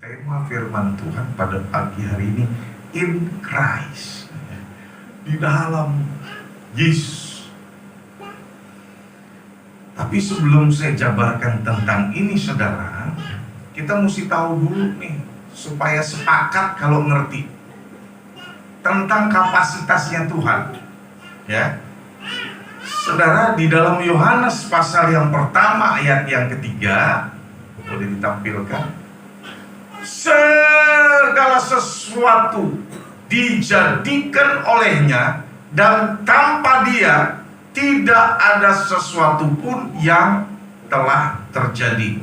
tema firman Tuhan pada pagi hari ini, in Christ, di dalam Yesus. Tapi sebelum saya jabarkan tentang ini, saudara, kita mesti tahu dulu nih, supaya sepakat kalau ngerti tentang kapasitasnya Tuhan. Ya, saudara, di dalam Yohanes pasal yang pertama ayat yang ketiga, boleh ditampilkan, segala sesuatu dijadikan olehnya, dan tanpa dia tidak ada sesuatu pun yang telah terjadi.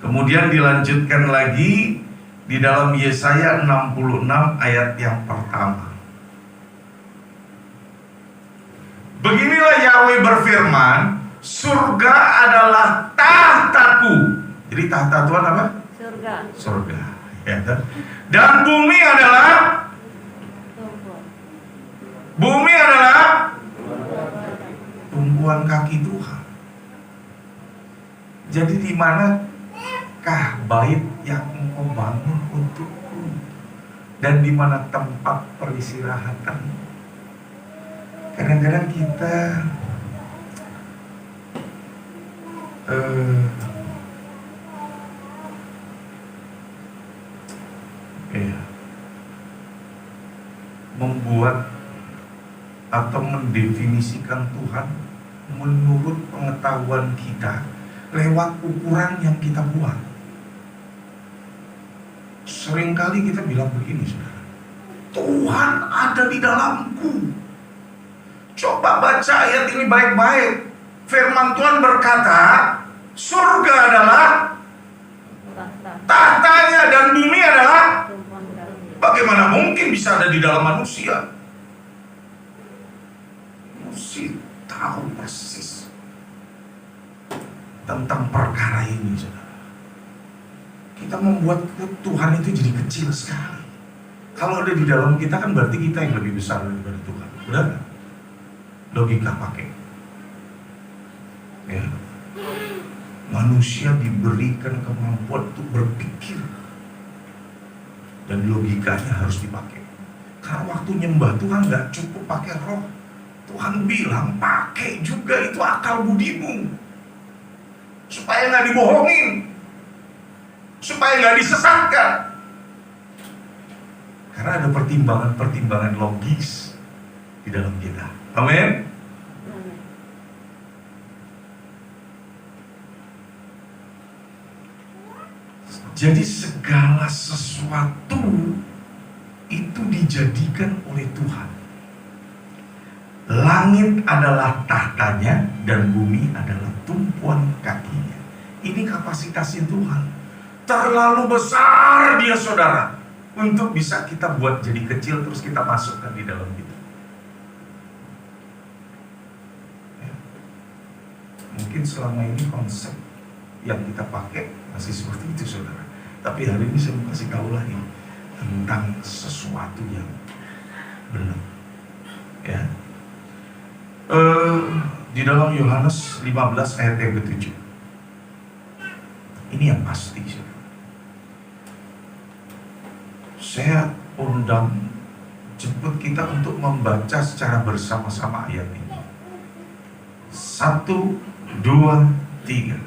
Kemudian dilanjutkan lagi di dalam Yesaya 66 ayat yang pertama. Beginilah Yahweh berfirman, surga adalah tahtaku. Jadi tahta Tuhan apa? Surga. Surga. Ya. Dan bumi adalah tumpuan kaki Tuhan. Jadi di manakah bait yang engkau bangun untukku, dan di mana tempat peristirahatan? Kadang-kadang kita membuat atau mendefinisikan Tuhan menurut pengetahuan kita lewat ukuran yang kita buat. Seringkali kita bilang begini, saudara, Tuhan ada di dalamku. Coba baca ayat ini baik-baik. Firman Tuhan berkata, surga adalah tahtanya dan bumi adalah. Bagaimana mungkin bisa ada di dalam manusia? Mesti tahu persis tentang perkara ini, saudara. Kita membuat Tuhan itu jadi kecil sekali. Kalau ada di dalam kita kan berarti kita yang lebih besar daripada Tuhan. Udah kan? Logika pakai. Ya. Manusia diberikan kemampuan untuk berpikir, dan logikanya harus dipakai. Karena waktu nyembah Tuhan gak cukup pakai roh. Tuhan bilang pakai juga itu akal budimu, supaya gak dibohongin, supaya gak disesatkan. Karena ada pertimbangan-pertimbangan logis di dalam kita. Amin. Jadi segala sesuatu itu dijadikan oleh Tuhan. Langit adalah tahtanya dan bumi adalah tumpuan kakinya. Ini kapasitasnya Tuhan. Terlalu besar dia, saudara, untuk bisa kita buat jadi kecil terus kita masukkan di dalam kita. Ya. Mungkin selama ini konsep yang kita pakai masih seperti itu, saudara. Tapi hari ini saya mau kasih tahu lagi tentang sesuatu yang benar. Ya. Di dalam Yohanes 15 ayat yang ke-7. Ini yang pasti, saudara. Saya undang jemput kita untuk membaca secara bersama-sama ayat ini. 1, 2, 3.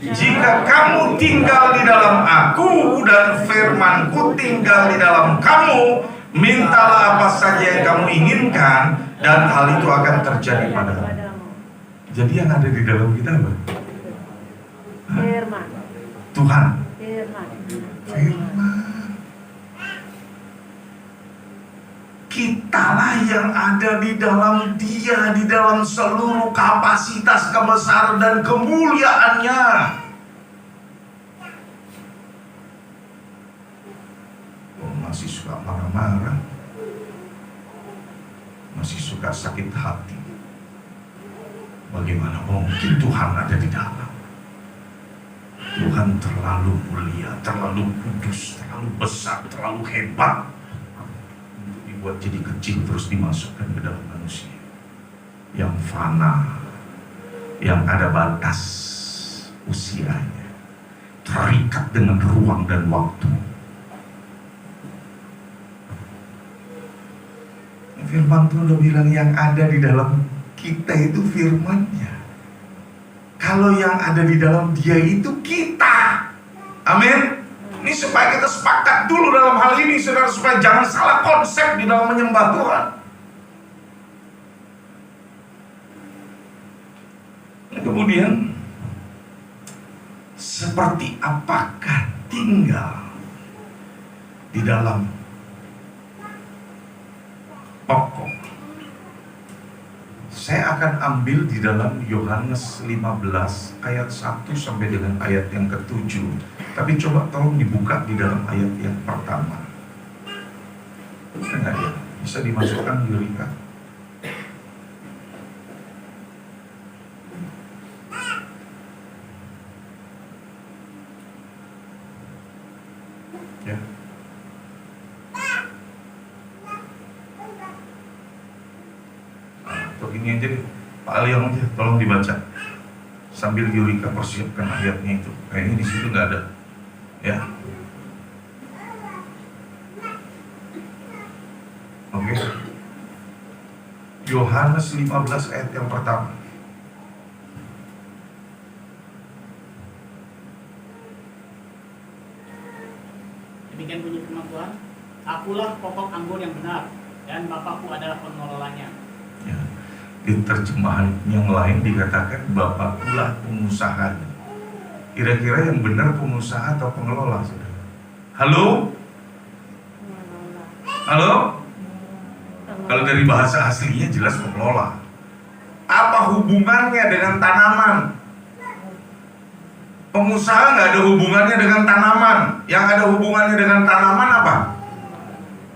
Jika kamu tinggal di dalam aku dan firmanku tinggal di dalam kamu, mintalah apa saja yang kamu inginkan dan hal itu akan terjadi padamu. Jadi yang ada di dalam kita apa? Firman. Tuhan. Firman. Kitalah yang ada di dalam dia, di dalam seluruh kapasitas, kebesaran dan kemuliaannya. Masih suka marah-marah, masih suka sakit hati. Bagaimana mungkin Tuhan ada di dalam? Tuhan terlalu mulia, terlalu kudus, terlalu besar, terlalu hebat buat jadi kecil terus dimasukkan ke dalam manusia yang fana, yang ada batas usianya, terikat dengan ruang dan waktu. Firman Tuhan udah bilang yang ada di dalam kita itu firman-Nya. Kalau yang ada di dalam Dia itu kita. Amin. Ini supaya kita sepakat dulu dalam hal ini, saudara, supaya jangan salah konsep di dalam menyembah Tuhan. Kemudian, seperti apakah tinggal di dalam pokok? Saya akan ambil di dalam Yohanes 15 ayat 1 sampai dengan ayat yang ke-7. Tapi coba tolong dibuka di dalam ayat yang pertama. Enggak ya? Bisa dimasukkan Yurika. Ya. Atau ini aja deh, Pak Aliong aja, tolong dibaca sambil Yurika persiapkan ayatnya itu. Kayaknya di situ nggak ada, ya. Oke. Yohanes 15 ayat yang pertama. Demikian bunyi firman Tuhan, akulah pokok anggur yang benar, dan Bapakku adalah pengelolanya. Ya. Di terjemahan yang lain dikatakan Bapakkulah pengusaha. Kira-kira yang benar pengusaha atau pengelola, saudara? Halo? Halo? Kalau dari bahasa aslinya jelas pengelola. Apa hubungannya dengan tanaman? Pengusaha nggak ada hubungannya dengan tanaman. Yang ada hubungannya dengan tanaman apa?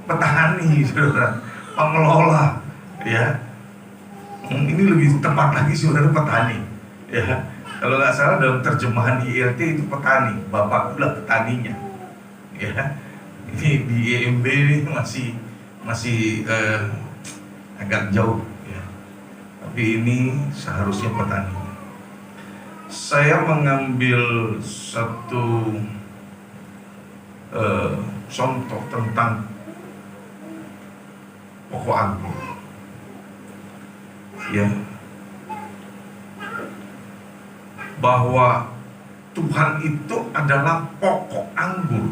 Petani, saudara. Pengelola, ya. Ini lebih tepat lagi, saudara, petani. Ya, kalau nggak salah dalam terjemahan ILT itu petani. Bapakkulah petaninya. Ya, ini di EMB ini masih agak jauh. Ya. Tapi ini seharusnya petani. Saya mengambil satu contoh tentang pokok anggur, ya, bahwa Tuhan itu adalah pokok anggur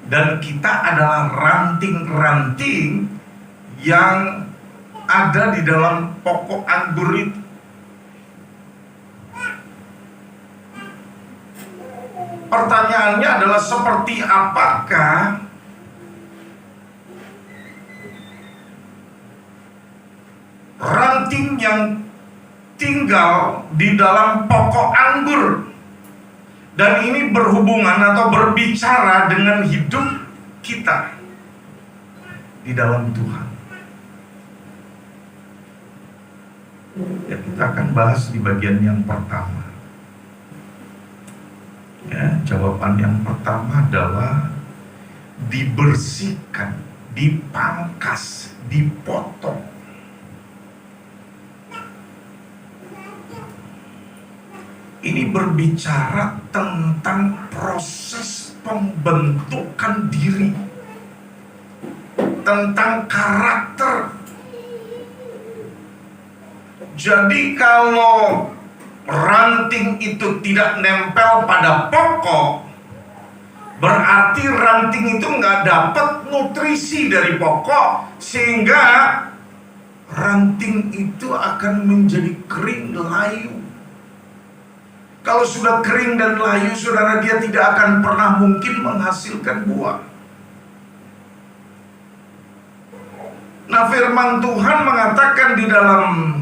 dan kita adalah ranting-ranting yang ada di dalam pokok anggur itu. Pertanyaannya adalah seperti apakah ranting yang tinggal di dalam pokok anggur, dan ini berhubungan atau berbicara dengan hidup kita di dalam Tuhan. Ya, kita akan bahas di bagian yang pertama. Ya, jawaban yang pertama adalah dibersihkan, dipangkas, dipotong. Ini berbicara tentang proses pembentukan diri, tentang karakter. Jadi kalau ranting itu tidak nempel pada pokok, berarti ranting itu nggak dapat nutrisi dari pokok, sehingga ranting itu akan menjadi kering layu. Kalau sudah kering dan layu, saudara, dia tidak akan pernah mungkin menghasilkan buah. Nah, firman Tuhan mengatakan di dalam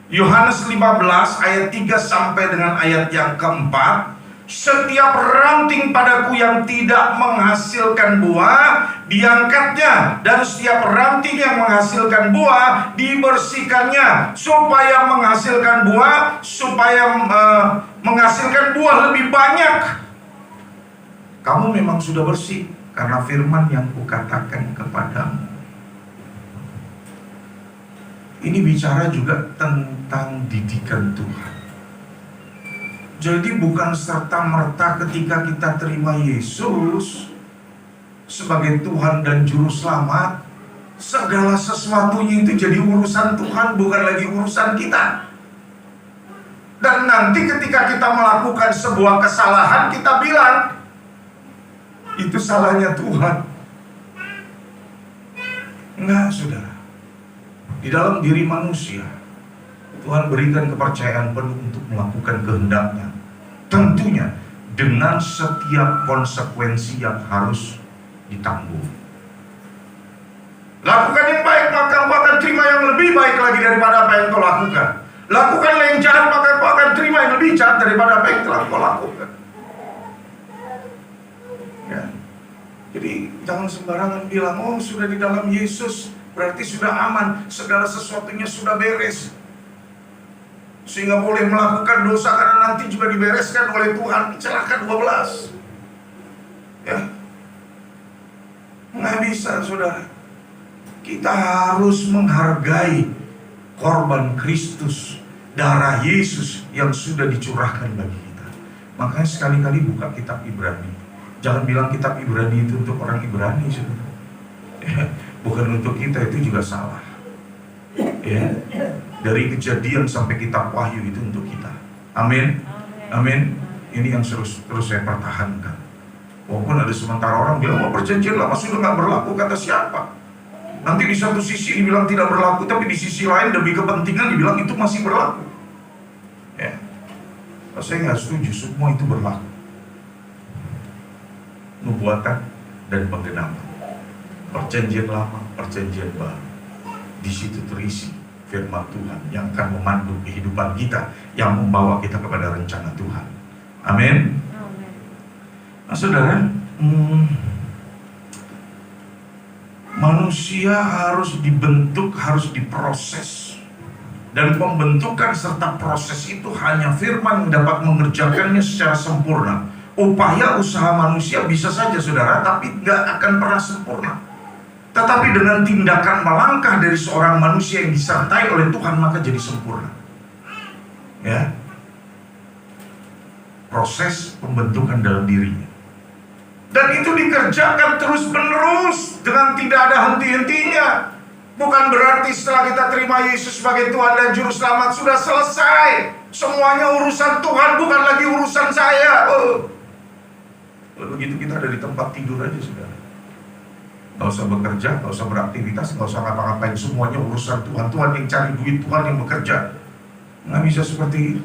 Yohanes 15 ayat 3 sampai dengan ayat yang keempat, setiap ranting padaku yang tidak menghasilkan buah diangkatnya, dan setiap ranting yang menghasilkan buah dibersihkannya, supaya menghasilkan buah lebih banyak. Kamu memang sudah bersih karena firman yang kukatakan kepadamu. Ini bicara juga tentang didikan Tuhan. Jadi bukan serta-merta ketika kita terima Yesus sebagai Tuhan dan Juru Selamat, segala sesuatunya itu jadi urusan Tuhan, bukan lagi urusan kita. Dan nanti ketika kita melakukan sebuah kesalahan, kita bilang, itu salahnya Tuhan. Enggak, saudara. Di dalam diri manusia, Tuhan berikan kepercayaan penuh untuk melakukan kehendak-Nya. Tentunya dengan setiap konsekuensi yang harus ditanggung. Lakukan yang baik, maka engkau akan terima yang lebih baik lagi daripada apa yang kau lakukan. Lakukanlah yang jahat, maka engkau akan terima yang lebih jahat daripada apa yang telah kau lakukan. Ya. Jadi jangan sembarangan bilang, oh sudah di dalam Yesus berarti sudah aman, segala sesuatunya sudah beres, sehingga boleh melakukan dosa karena nanti juga dibereskan oleh Tuhan. Celaka 12. Ya, nggak bisa, saudara. Kita harus menghargai korban Kristus, darah Yesus yang sudah dicurahkan bagi kita. Makanya sekali-kali buka kitab Ibrani. Jangan bilang kitab Ibrani itu untuk orang Ibrani, saudara. Bukan untuk kita, itu juga salah. Ya, dari Kejadian sampai kitab Wahyu itu untuk kita. Amin. Amin. Ini yang terus saya pertahankan. Walaupun ada sementara orang bilang, oh perjanjian lama sudah nggak berlaku, kata siapa? Nanti di satu sisi dibilang tidak berlaku, tapi di sisi lain demi kepentingan dibilang itu masih berlaku. Ya, saya nggak setuju, semua itu berlaku. Nubuatan dan penggenapan, perjanjian lama, perjanjian baru. Di situ terisi firman Tuhan yang akan memandu kehidupan kita, yang membawa kita kepada rencana Tuhan. Amin. Nah, saudara, manusia harus dibentuk, harus diproses. Dan pembentukan serta proses itu hanya firman yang dapat mengerjakannya secara sempurna. Upaya usaha manusia bisa saja, saudara, tapi gak akan pernah sempurna. Tetapi dengan tindakan melangkah dari seorang manusia yang disertai oleh Tuhan, maka jadi sempurna. Ya, proses pembentukan dalam dirinya. Dan itu dikerjakan terus-menerus dengan tidak ada henti-hentinya. Bukan berarti setelah kita terima Yesus sebagai Tuhan dan Juru Selamat sudah selesai. Semuanya urusan Tuhan, bukan lagi urusan saya. Begitu kita ada di tempat tidur aja, saudara. Gak usah bekerja, gak usah beraktivitas, gak usah ngapa-ngapain. Semuanya urusan Tuhan. Tuhan yang cari duit, Tuhan yang bekerja. Nggak bisa seperti itu.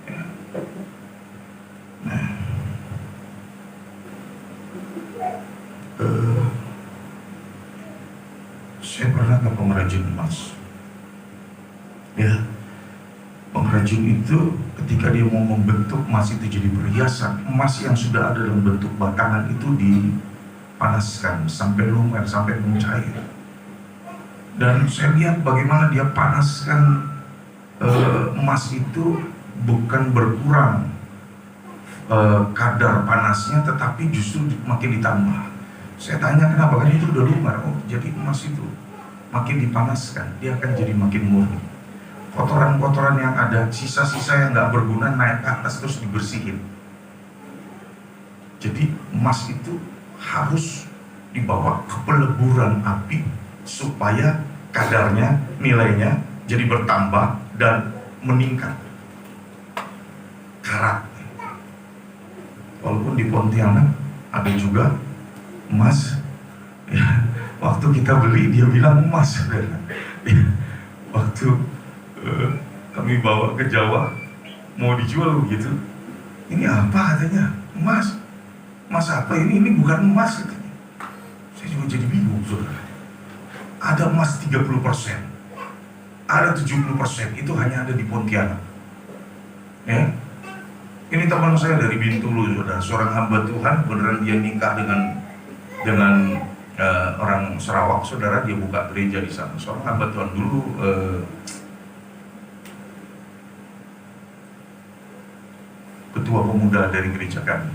Ya. Nah, saya pernah ke pengrajin emas. Ya, pengrajin itu ketika dia mau membentuk emas itu jadi perhiasan, emas yang sudah ada dalam bentuk batangan itu dipanaskan sampai lumer, sampai mencair. Dan saya lihat bagaimana dia panaskan emas itu bukan berkurang kadar panasnya, tetapi justru makin ditambah. Saya tanya kenapa, kan itu udah lumer. Oh, jadi emas itu makin dipanaskan, dia akan jadi makin murni. Kotoran-kotoran yang ada, sisa-sisa yang nggak berguna naik ke atas terus dibersihin. Jadi emas itu harus dibawa ke peleburan api supaya kadarnya, nilainya jadi bertambah dan meningkat karat. Walaupun di Pontianak ada juga emas, ya, waktu kita beli dia bilang emas, saudara. Ya, waktu kami bawa ke Jawa mau dijual begitu, ini apa katanya, emas. Emas apa ini? Ini bukan emas katanya. Saya juga jadi bingung, saudara. Ada emas 30%, ada 70%, itu hanya ada di Pontianak. Ya, ini teman saya dari Bintulu, saudara, seorang hamba Tuhan, beneran dia nikah dengan orang Sarawak, saudara, dia buka gereja di sana. Seorang hamba Tuhan dulu, ketua pemuda dari gereja kami.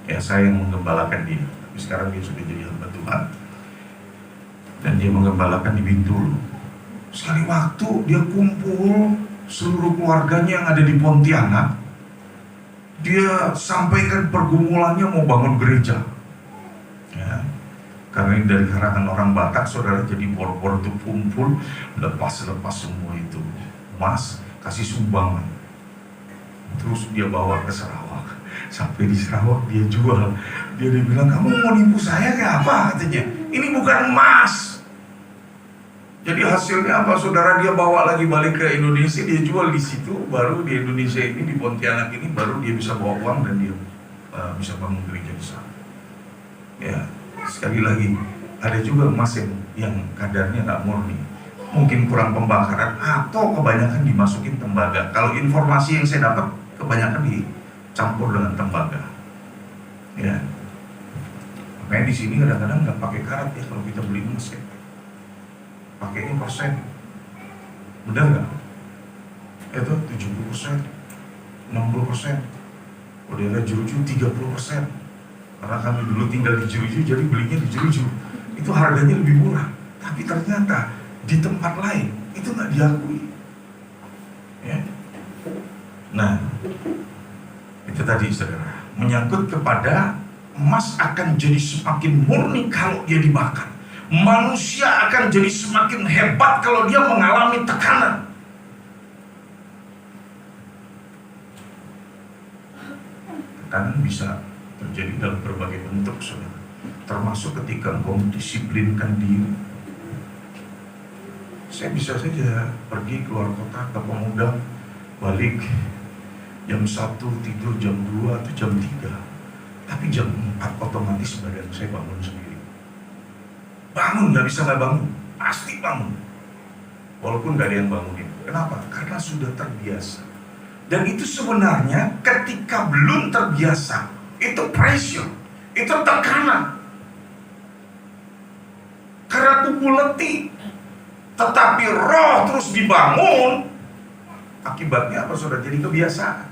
Ya, saya yang menggembalakan dia. Tapi sekarang dia sudah jadi hamba Tuhan. Dan dia menggembalakan di Bintulu. Sekali waktu dia kumpul seluruh keluarganya yang ada di Pontianak. Dia sampaikan pergumulannya mau bangun gereja. Ya. Karena ini dari karangan orang Batak, saudara, jadi bor-bor itu kumpul, lepas semua itu emas, kasih sumbangan. Terus dia bawa ke Sarawak. Sampai di Sarawak dia jual. Dia bilang, kamu mau nipu saya kayak apa? Katanya, ini bukan emas. Jadi hasilnya apa, saudara? Dia bawa lagi balik ke Indonesia, dia jual di situ. Baru di Indonesia ini, di Pontianak ini, baru dia bisa bawa uang dan dia bisa bangun gereja di sana. Ya, sekali lagi, ada juga emas yang kadarnya nggak murni, mungkin kurang pembakaran atau kebanyakan dimasukin tembaga. Kalau informasi yang saya dapat, kebanyakan dicampur dengan tembaga. Ya, makanya di sini kadang-kadang nggak pakai karat ya kalau kita beli emas ya. Pakainya persen, benar nggak? Itu 70%, 60%. Udah Jeruju 30%. Karena kami dulu tinggal di Jeruju, jadi belinya di Jeruju. Itu harganya lebih murah. Tapi ternyata di tempat lain itu nggak diakui. Ya. Nah, itu tadi, saudara, menyangkut kepada emas akan jadi semakin murni kalau dia dibakar. Manusia akan jadi semakin hebat kalau dia mengalami tekanan. Tekanan bisa terjadi dalam berbagai bentuk, saudara. Termasuk ketika engkau mendisiplinkan diri. Saya bisa saja pergi keluar kota ke Pemuda, balik jam 1, tidur jam 2 atau jam 3. Tapi jam 4 otomatis badan saya bangun sendiri. Bangun, nggak bisa nggak bangun, pasti bangun. Walaupun nggak ada yang bangunin. Kenapa? Karena sudah terbiasa. Dan itu sebenarnya ketika belum terbiasa, itu pressure, itu tekanan. Karena tubuh letih. Tetapi roh terus dibangun, akibatnya apa, saudara? Jadi kebiasaan.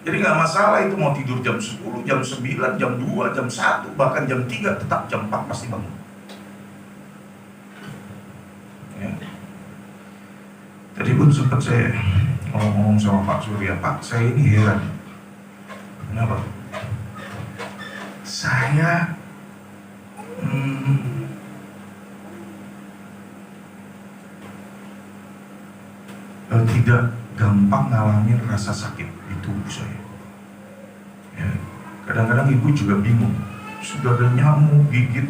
Jadi nggak masalah itu mau tidur jam 10, jam 9, jam 2, jam 1, bahkan jam 3, tetap jam 4 pasti bangun. Ya. Tadi pun sempat saya ngomong sama Pak Surya, Pak, saya ini heran. Kenapa? Saya tidak gampang ngalamin rasa sakit di tubuh saya. Ya. Kadang-kadang ibu juga bingung. Sudah ada nyamuk gigit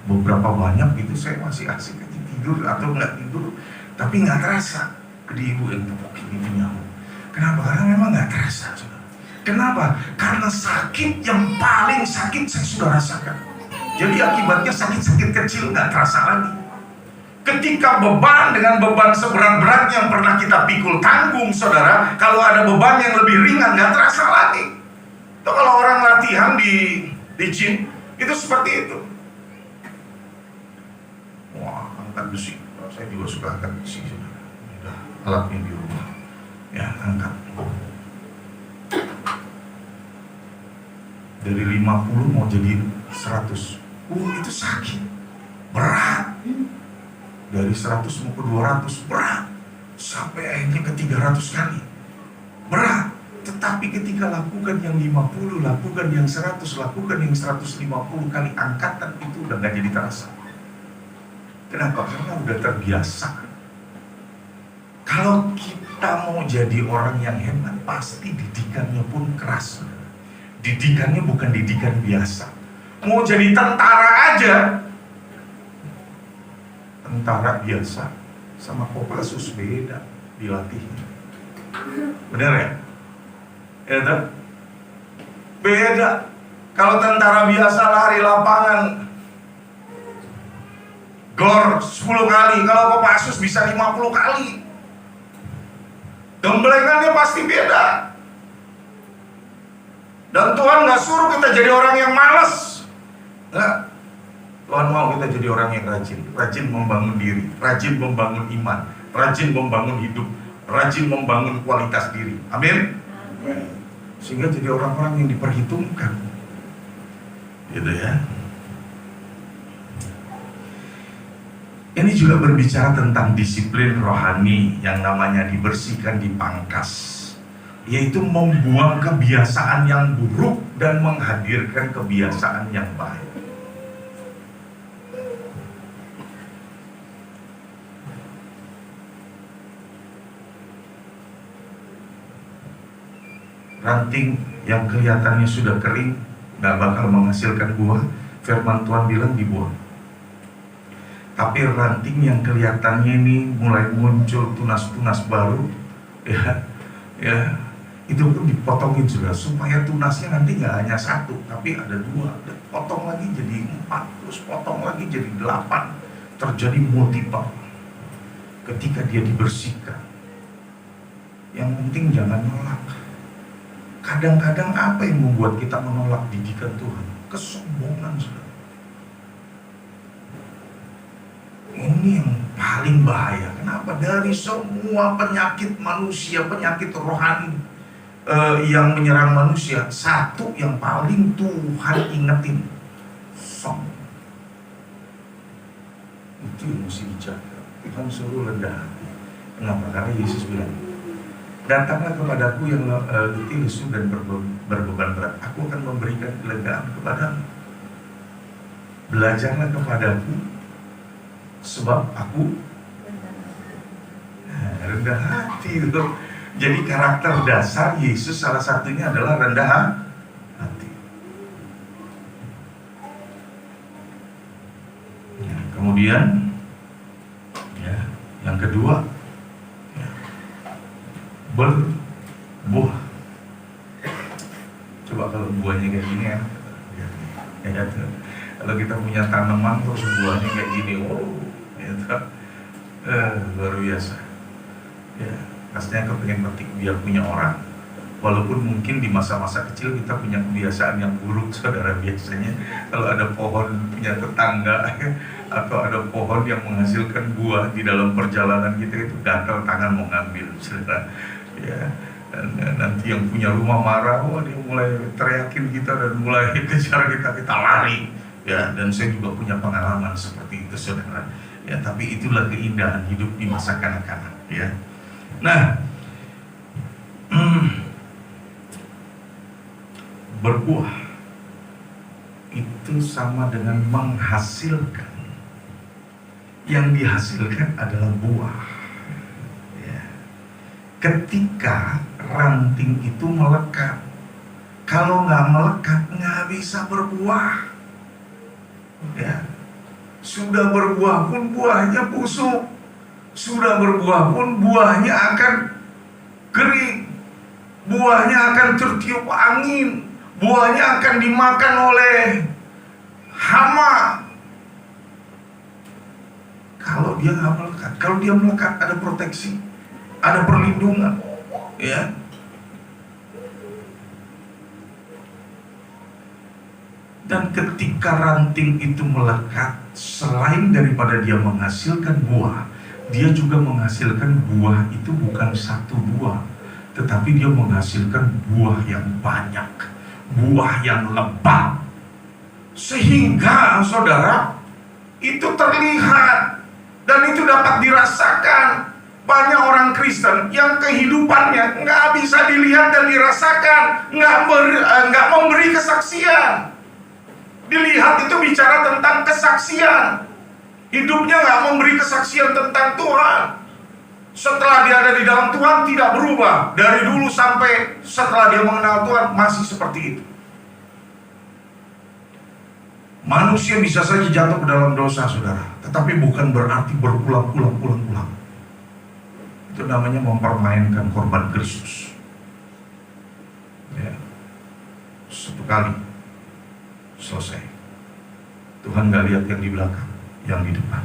beberapa banyak gitu, saya masih asik aja tidur atau nggak tidur, tapi nggak terasa di ibu yang tepukin itu nyamuk. Kenapa? Karena memang nggak terasa, saudara. Kenapa? Karena sakit yang paling sakit saya sudah rasakan. Jadi akibatnya sakit-sakit kecil nggak terasa lagi. Ketika beban dengan beban seberat-beratnya yang pernah kita pikul tanggung, saudara, kalau ada beban yang lebih ringan nggak terasa lagi. Itu kalau orang latihan di gym itu seperti itu. Wah, angkat besi. Saya juga suka angkat besi, saudara. Udah alatnya di rumah. Ya, angkat. Dari 50 mau jadi 100. Itu sakit. Berat. Dari 100 mau ke 200, berat. Sampai akhirnya ke 300 kali. Berat. Tetapi ketika lakukan yang 50, lakukan yang 100, lakukan yang 150 kali angkatan, itu udah gak jadi terasa. Kenapa? Karena udah terbiasa. Kalau kita mau jadi orang yang hebat, pasti didikannya pun keras. Didikannya bukan didikan biasa. Mau jadi tentara aja, tentara biasa sama Kopassus beda dilatih. Benar ya? Ya kan? Beda. Kalau tentara biasa lari lapangan gor 10 kali, kalau Kopassus bisa 50 kali. Gemblengannya pasti beda. Dan Tuhan gak suruh kita jadi orang yang malas. Enggak. Tuhan mau kita jadi orang yang rajin. Rajin membangun diri, rajin membangun iman, rajin membangun hidup, rajin membangun kualitas diri. Amin. Sehingga jadi orang-orang yang diperhitungkan. Gitu ya. Ini juga berbicara tentang disiplin rohani yang namanya dibersihkan, dipangkas, yaitu membuang kebiasaan yang buruk dan menghadirkan kebiasaan yang baik. Ranting yang kelihatannya sudah kering, gak bakal menghasilkan buah, firman Tuhan bilang dibuang. Tapi ranting yang kelihatannya ini mulai muncul tunas-tunas baru, ya, itu pun dipotongin sudah, supaya tunasnya nanti nggak hanya satu, tapi ada dua, potong lagi jadi 4, terus potong lagi jadi 8, terjadi multiple. Ketika dia dibersihkan, yang penting jangan nolak. Kadang-kadang apa yang membuat kita menolak didikan Tuhan? Kesombongan, saudara. Ini yang paling bahaya. Kenapa? Dari semua penyakit manusia, penyakit rohani yang menyerang manusia, satu yang paling Tuhan ingetin, sombong. Itu yang mesti dijaga. Tuhan suruh rendah hati. Kenapa? Karena Yesus bilang, datanglah kepadaku yang letih, lesu dan berbeban berat, aku akan memberikan kelegaan kepadamu. Belajarlah kepadaku, sebab aku rendah hati. Jadi karakter dasar Yesus salah satunya adalah rendah hati. Ya, kemudian ya, yang kedua ya, berbuah. Coba kalau buahnya kayak gini ya, kalau kita punya tanaman terus buahnya kayak gini, luar biasa. Ya, pastinya aku pengen petik biar punya orang. Walaupun mungkin di masa-masa kecil kita punya kebiasaan yang buruk, saudara. Biasanya kalau ada pohon punya tetangga atau ada pohon yang menghasilkan buah di dalam perjalanan kita, itu gatal tangan mau ngambil, saudara. Ya, dan nanti yang punya rumah marah, dia mulai teriakin kita dan mulai kejar kita lari. Ya, dan saya juga punya pengalaman seperti itu, saudara. Ya, tapi itulah keindahan hidup di masa kanak-kanak, ya. Nah, berbuah itu sama dengan menghasilkan. Yang dihasilkan adalah buah. Ya. Ketika ranting itu melekat, kalau nggak melekat nggak bisa berbuah. Ya. Sudah berbuah pun buahnya busuk, sudah berbuah pun buahnya akan kering, buahnya akan tertiup angin, buahnya akan dimakan oleh hama. Kalau dia nggak melekat, kalau dia melekat ada proteksi, ada perlindungan, ya. Dan ketika ranting itu melekat, selain daripada dia menghasilkan buah, dia juga menghasilkan buah itu bukan satu buah, tetapi dia menghasilkan buah yang banyak, buah yang lebat, sehingga saudara itu terlihat dan itu dapat dirasakan. Banyak orang Kristen yang kehidupannya nggak bisa dilihat dan dirasakan, nggak memberi kesaksian. Dilihat itu bicara tentang kesaksian, hidupnya nggak memberi kesaksian tentang Tuhan. Setelah dia ada di dalam Tuhan tidak berubah, dari dulu sampai setelah dia mengenal Tuhan masih seperti itu. Manusia bisa saja jatuh ke dalam dosa, saudara, tetapi bukan berarti berulang-ulang. Itu namanya mempermainkan korban Kristus. Ya. Satu kali selesai. Tuhan gak lihat yang di belakang, yang di depan.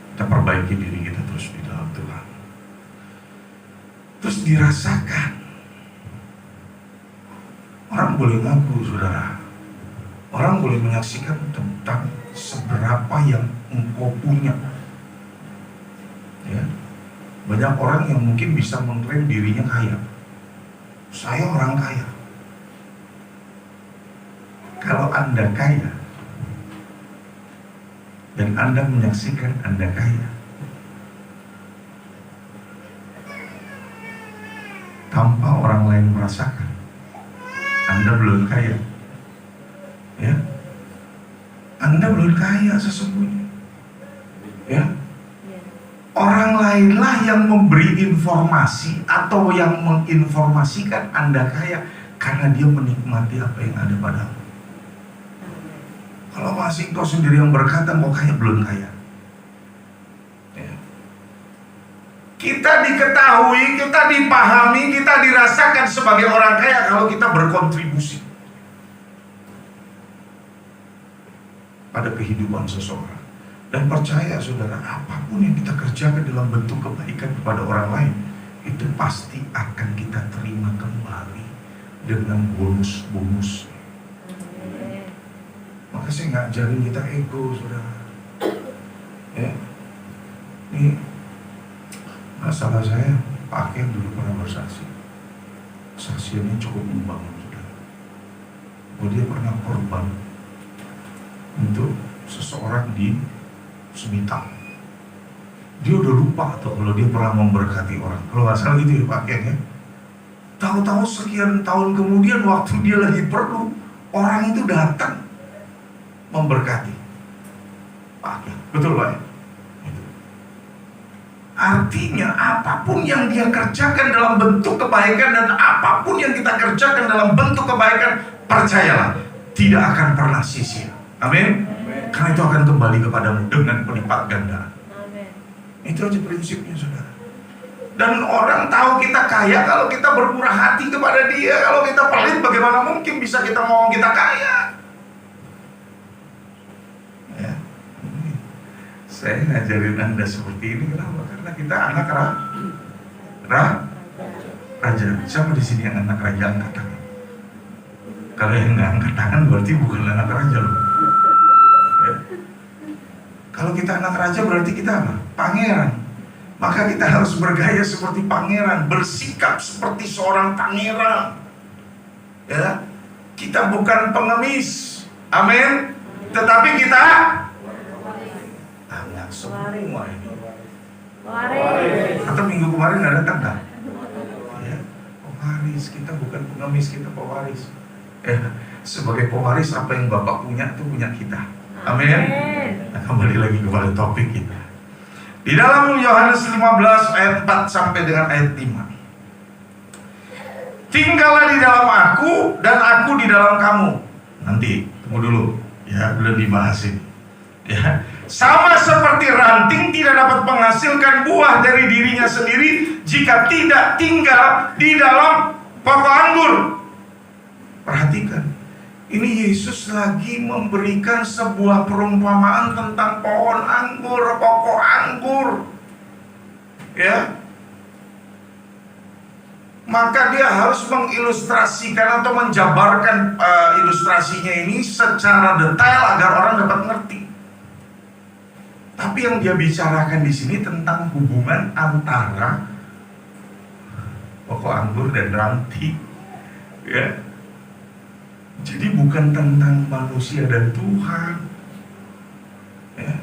Kita perbaiki diri kita terus di dalam Tuhan. Terus dirasakan. Orang boleh ngaku, saudara. Orang boleh menyaksikan tentang seberapa yang engkau punya. Ya. Banyak orang yang mungkin bisa mengklaim dirinya kaya. Saya orang kaya. Kalau Anda kaya dan dan Anda menyaksikan Anda kaya. Tanpa orang lain merasakan, Anda belum kaya. Ya, Anda belum kaya sesungguhnya. Ya, orang lainlah yang memberi informasi atau yang menginformasikan Anda kaya, karena dia menikmati apa yang ada padamu. Kalau masih kau sendiri yang berkata mau kaya, belum kaya. Ya. Kita diketahui, kita dipahami, kita dirasakan sebagai orang kaya kalau kita berkontribusi pada kehidupan seseorang. Dan percaya saudara, apapun yang kita kerjakan dalam bentuk kebaikan kepada orang lain, itu pasti akan kita terima kembali dengan bonus-bonus. Maka saya ngajarin kita ego, saudara. Ya, ini masalah saya, Pak Ken dulu pernah bersaksi. Saksiannya cukup membangun, saudara. Bahwa dia pernah korban untuk seseorang di Semitang. Dia udah lupa tuh kalau dia pernah memberkati orang. Kalau nggak salah gitu ya Pak Ken ya. Tahu-tahu sekian tahun kemudian waktu dia lagi perlu, orang itu datang memberkati Pak Ken. Betul Pak? Artinya apapun yang dia kerjakan dalam bentuk kebaikan dan apapun yang kita kerjakan dalam bentuk kebaikan, percayalah, tidak akan pernah sia-sia. Amin. Karena itu akan kembali kepadamu dengan pelipat ganda. Itu aja prinsipnya saudara. Dan orang tahu kita kaya kalau kita bermurah hati kepada dia. Kalau kita pelit, bagaimana mungkin bisa kita ngomong kita kaya? Ya. Saya ngajarin Anda seperti ini kenapa? Karena kita anak raja. Siapa di sini yang anak raja angkat tangan? Kalau yang nggak angkat tangan berarti bukan anak raja loh. Ya. Kalau kita anak raja berarti kita apa? Pangeran. Maka kita harus bergaya seperti pangeran, bersikap seperti seorang pangeran. Ya, kita bukan pengemis, amin. Tetapi kita anak semua ini. Atau minggu kemarin nggak datang kan? Ya, pewaris. Kita bukan pengemis, kita pewaris. Sebagai pewaris apa yang Bapak punya itu punya kita. Amin. Nah, kembali lagi kepada topik kita. Di dalam Yohanes 15 ayat 4 sampai dengan ayat 5. Tinggallah di dalam aku dan aku di dalam kamu. Nanti, tunggu dulu. Ya, belum dibahas ini. Ya. Sama seperti ranting tidak dapat menghasilkan buah dari dirinya sendiri jika tidak tinggal di dalam pokok anggur. Perhatikan. Ini Yesus lagi memberikan sebuah perumpamaan tentang pohon anggur, pokok anggur. Ya. Maka dia harus mengilustrasikan atau menjabarkan ilustrasinya ini secara detail agar orang dapat ngerti. Tapi yang dia bicarakan di sini tentang hubungan antara pokok anggur dan ranting. Ya. Jadi bukan tentang manusia dan Tuhan. Ya.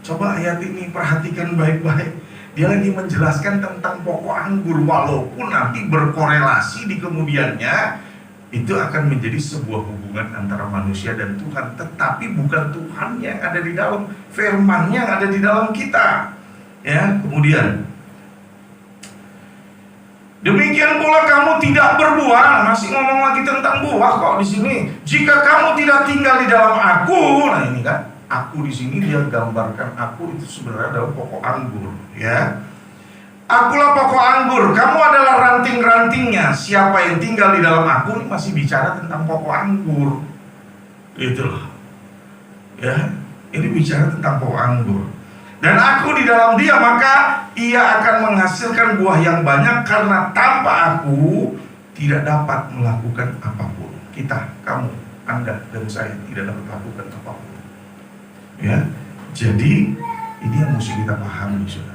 Coba ayat ini perhatikan baik-baik. Dia lagi menjelaskan tentang pokok anggur. Walaupun nanti berkorelasi di kemudiannya, itu akan menjadi sebuah hubungan antara manusia dan Tuhan. Tetapi bukan Tuhan yang ada di dalam, firman-Nya yang ada di dalam kita. Ya, kemudian demikian pula kamu tidak berbuah. Masih ngomong lagi tentang buah kok di sini. Jika kamu tidak tinggal di dalam aku, nah ini kan, aku di sini dia gambarkan aku itu sebenarnya adalah pokok anggur, ya. Akulah pokok anggur, kamu adalah ranting-rantingnya. Siapa yang tinggal di dalam aku, ini masih bicara tentang pokok anggur. Itulah. Ya, ini bicara tentang pokok anggur. Dan aku di dalam dia, maka ia akan menghasilkan buah yang banyak, karena tanpa aku tidak dapat melakukan apapun. Kita, kamu, Anda, dan saya tidak dapat melakukan apapun. Ya, jadi ini yang mesti kita pahami, saudara.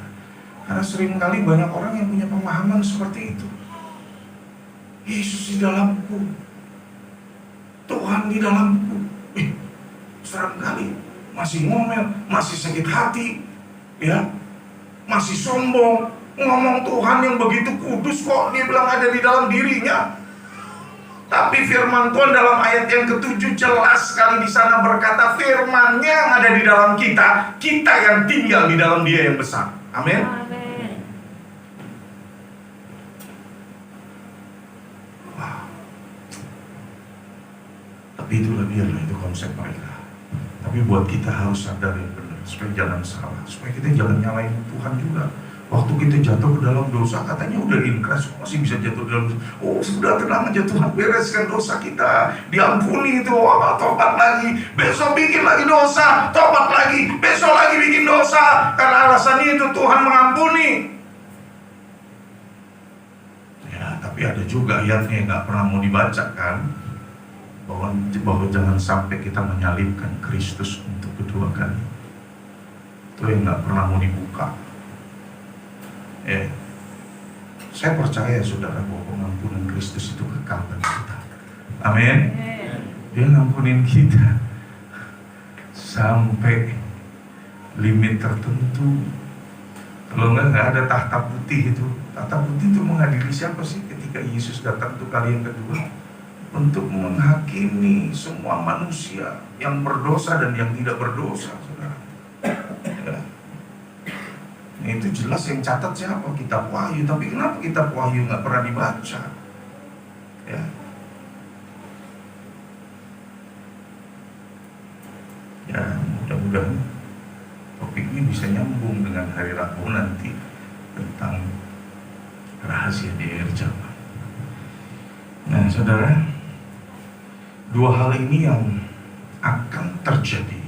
Karena seringkali banyak orang yang punya pemahaman seperti itu. Yesus di dalamku, Tuhan di dalamku. Seringkali masih ngomel, masih sakit hati, ya, masih sombong, ngomong Tuhan yang begitu kudus kok dia bilang ada di dalam dirinya. Tapi firman Tuhan dalam ayat yang ke-7 jelas sekali di sana berkata, firman-Nya yang ada di dalam kita, kita yang tinggal di dalam Dia yang besar. Amin. Wow. Tapi itulah biarlah itu konsep mereka. Tapi buat kita harus sadar yang benar, supaya jangan salah, supaya kita jangan nyalain Tuhan juga. Waktu kita jatuh ke dalam dosa, katanya udah inkrah, masih bisa jatuh dalam dosa. Oh sudah, tenang aja, Tuhan bereskan dosa kita, diampuni itu, tobat lagi, besok bikin lagi dosa, tobat lagi, besok lagi bikin dosa, karena alasannya itu Tuhan mengampuni. Ya, tapi ada juga ayatnya yang gak pernah mau dibaca kan, bahwa jangan sampai kita menyalibkan Kristus untuk kedua kali. Itu yang gak pernah mau dibuka. Saya percaya saudara bahwa pengampunan Kristus itu kekal bagi kita. Amin. Dia ngampunin kita sampai limit tertentu. Kalau nggak ada tahta putih itu. Tahta putih itu mengadili siapa sih ketika Yesus datang tuh kali yang kedua? Untuk menghakimi semua manusia yang berdosa dan yang tidak berdosa, saudara. Ya. Nah, itu jelas yang catat siapa? Kitab Wahyu. Tapi kenapa kitab Wahyu nggak pernah dibaca? Ya. Ya, mudah-mudahan topik ini bisa nyambung dengan hari Rabu nanti tentang rahasia di akhir zaman. Nah, saudara, dua hal ini yang akan terjadi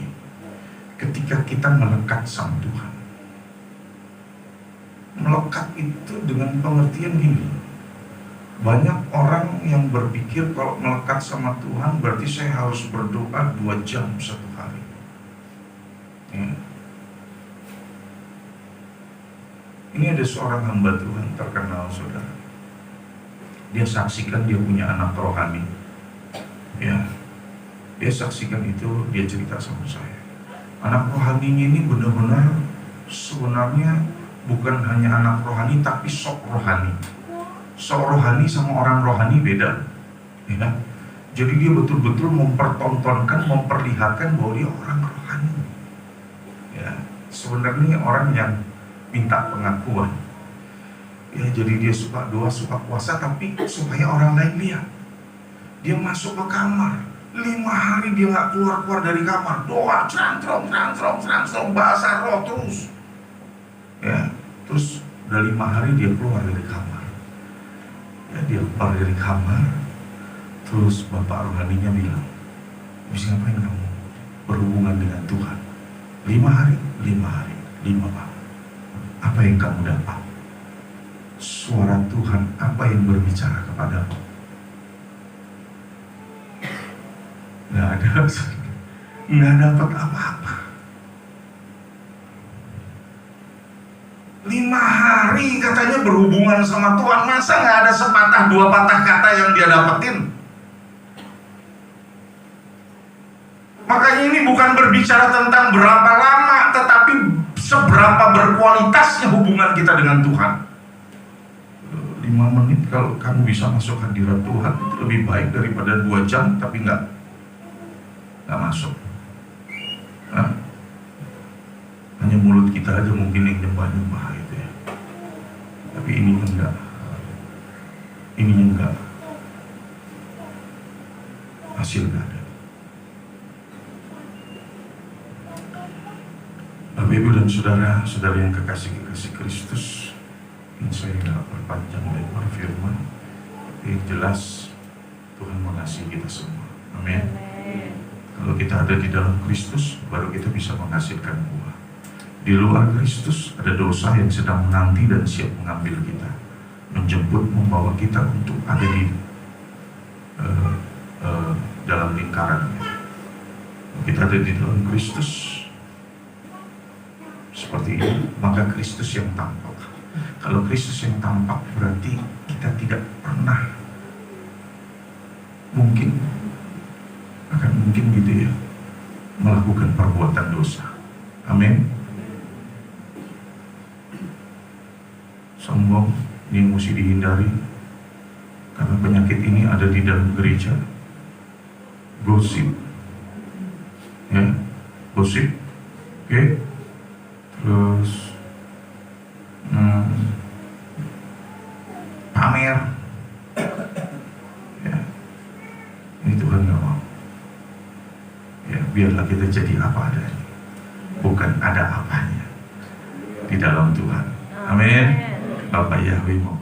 ketika kita melekat sama Tuhan. Melekat itu dengan pengertian gini. Banyak orang yang berpikir kalau melekat sama Tuhan berarti saya harus berdoa 2 jam satu hari. Ya. Ini ada seorang hamba Tuhan terkenal, saudara. Dia saksikan dia punya anak rohani. Ya, dia saksikan itu, dia cerita sama saya. Anak rohaninya ini benar-benar sebenarnya bukan hanya anak rohani, tapi sok rohani. Sok rohani sama orang rohani beda, ya. Jadi dia betul-betul mempertontonkan, memperlihatkan bahwa dia orang rohani. Ya, sebenarnya orang yang minta pengakuan. Ya, jadi dia suka doa, suka puasa, tapi supaya orang lain lihat. Dia masuk ke kamar, 5 hari dia nggak keluar dari kamar, doa, cerang, bahasa roh terus. Ya, terus udah 5 hari dia keluar dari kamar. Ya, dia keluar dari kamar, terus bapak rohaninya bilang, bisa ngapain kamu? Berhubungan dengan Tuhan. 5 hari, 5 pak. Apa yang kamu dapat? Suara Tuhan apa yang berbicara kepadamu? Nggak dapat apa-apa. 5 hari katanya berhubungan sama Tuhan, masa nggak ada sepatah 2 patah kata yang dia dapetin? Makanya ini bukan berbicara tentang berapa lama, tetapi seberapa berkualitasnya hubungan kita dengan Tuhan. 5 menit kalau kamu bisa masuk hadirat Tuhan itu lebih baik daripada 2 jam tapi nggak masuk. Nah, hanya mulut kita aja mungkin yang nyembah gitu ya. Tapi ini enggak. Hasil nggak ada. Bapak Ibu dan saudara yang kekasih Kristus, ini saya nggak berpanjang lebar firman, tapi jelas Tuhan mengasihi kita semua. Amin. Kalau kita ada di dalam Kristus, baru kita bisa menghasilkan buah. Di luar Kristus ada dosa yang sedang menanti dan siap mengambil kita, menjemput, membawa kita untuk ada di dalam lingkarannya. Kita ada di dalam Kristus seperti ini, maka Kristus yang tampak. Kalau Kristus yang tampak berarti kita tidak pernah mungkin gitu ya melakukan perbuatan dosa. dosa. Amin. Sombong ini mesti dihindari, karena penyakit ini ada di dalam gereja. Gosip, ya, gosip, oke. Terus pamer, ya, ini Tuhan nggak mau. Ya, biarlah kita jadi apa adanya, bukan ada apanya di dalam Tuhan. Amin. Bapak Yahweh mau